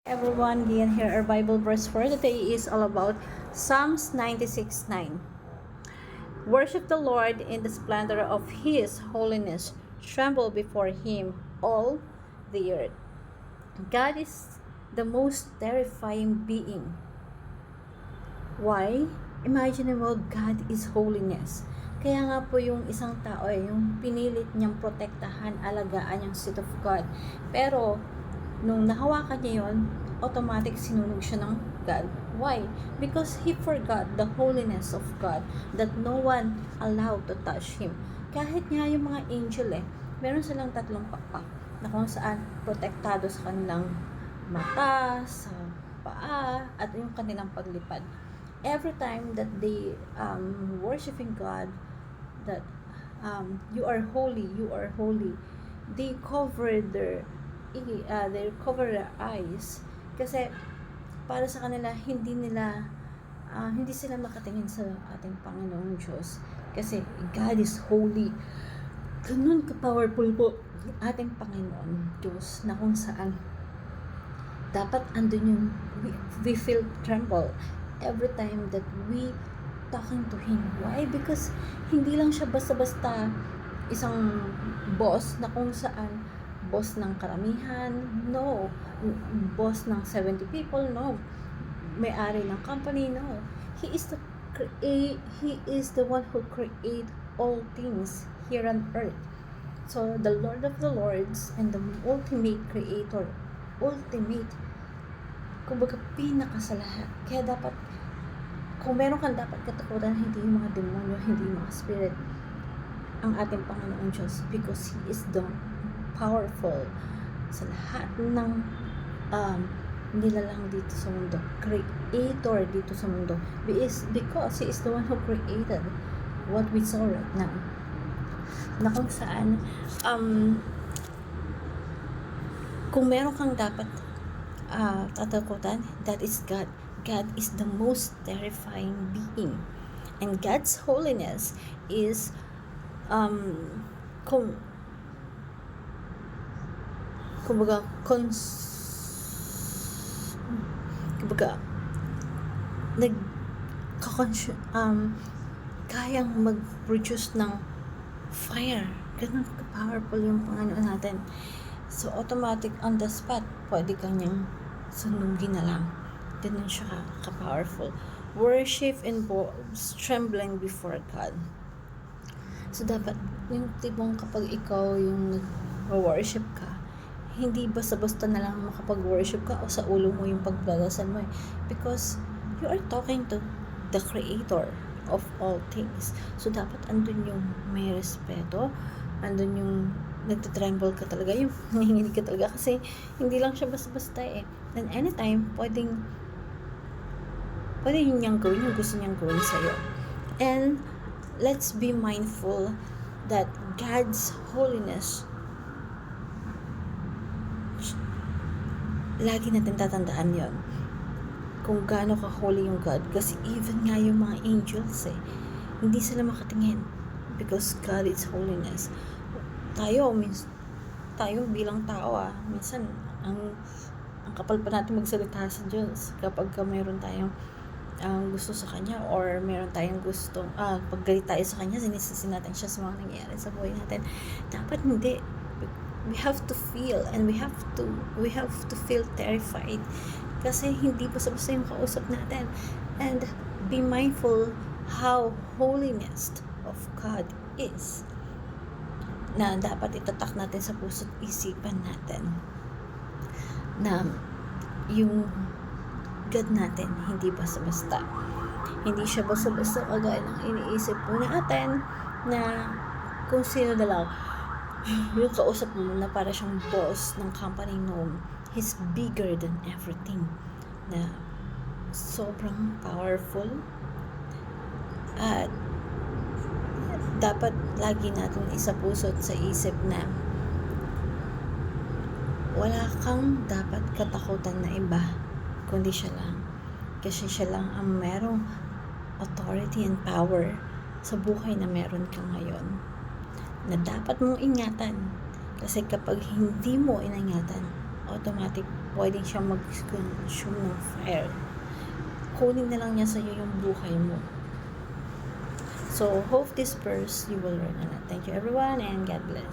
Everyone, Gian here. Our Bible verse for today is all about Psalms 96:9. Worship the Lord in the splendor of His holiness. Tremble before Him, all the earth. God is the most terrifying being. Why? Imagine mo, God is holiness. Kaya nga po yung isang tao yung pinilit niyang protektahan, alagaan yung seat of God. Pero, nung nahawakan niya yun, automatic sinunog siya ng God. Why? Because he forgot the holiness of God, that no one allowed to touch him. Kahit nga yung mga angel meron silang tatlong pakpak na kung saan protektado sa kanilang mata, sa paa, at yung kanilang paglipad. Every time that they worshiping God, that you are holy, they cover their eyes kasi para sa kanila hindi sila makatingin sa ating Panginoong Diyos kasi God is holy. Ganun ka-powerful po ating Panginoon Diyos na kung saan dapat andun yung we feel tremble every time that we talking to Him. Why? Because hindi lang siya basta-basta isang boss na kung saan boss ng karamihan, no. Boss ng 70 people, no. May-ari ng company, no. He is the one who create all things here on earth. So, the Lord of the Lords and the ultimate creator, kumbaga pinaka sa lahat. Kaya dapat, kung meron kang dapat katakutan, hindi yung mga demonyo, hindi yung mga spirit, ang ating Panginoon Diyos, because He is the powerful sa lahat ng nilalang dito sa mundo, creator dito sa mundo, because He is the one who created what we saw right now, na kung saan kung meron kang dapat tatakutan, that is God. God is the most terrifying being, and God's holiness is kumbaga kayang mag-produce ng fire. Ganun ka-powerful yung Panginoon natin. So, automatic on the spot, pwede kanyang sunugin na lang. Ganun siya ka-powerful. Worship involves trembling before God. So, dapat yung tipong kapag ikaw yung nag-worship ka, hindi basta-basta na lang makapag-worship ka o sa ulo mo yung pagdadasal mo because you are talking to the Creator of all things. So, dapat andun yung may respeto, andun yung nagtitremble ka talaga, yung nanginginig ka talaga kasi hindi lang siya basta-basta And anytime, pwede yun niyang gawin, yung gusto niyang gawin sa'yo. And let's be mindful that God's holiness, lagi natin tatandaan yon kung gaano ka-holy yung God. Kasi even nga yung mga angels hindi sila makatingin because God is holiness. Tayo bilang tao minsan ang kapal pa natin magsalita sa Diyos kapag mayroon tayong gusto sa Kanya or meron tayong gustong pag galit tayo sa Kanya, sinisisi natin siya sa mga nangyayari sa buhay natin. Dapat hindi. We have to feel and we have to feel terrified kasi hindi basta-basta yung kausap natin. And be mindful how holiness of God is, na dapat itatak natin sa puso't isipan natin na yung God natin hindi basta-basta, hindi siya basta-basta kagaya ng iniisip po natin na kung sino na lang yung kausap mo na para siyang boss ng company. No, He's bigger than everything, na sobrang powerful. At dapat lagi natin isa puso't sa isip na wala kang dapat katakutan na iba kundi siya lang, kasi siya lang ang merong authority and power sa buhay na meron ka ngayon, na dapat mong ingatan. Kasi kapag hindi mo iningatan, automatic pwedeng siya mag-consume ng fire. Kunin na lang niya sa'yo yung buhay mo. So, hope this verse you will learn a lot. Thank you everyone and God bless.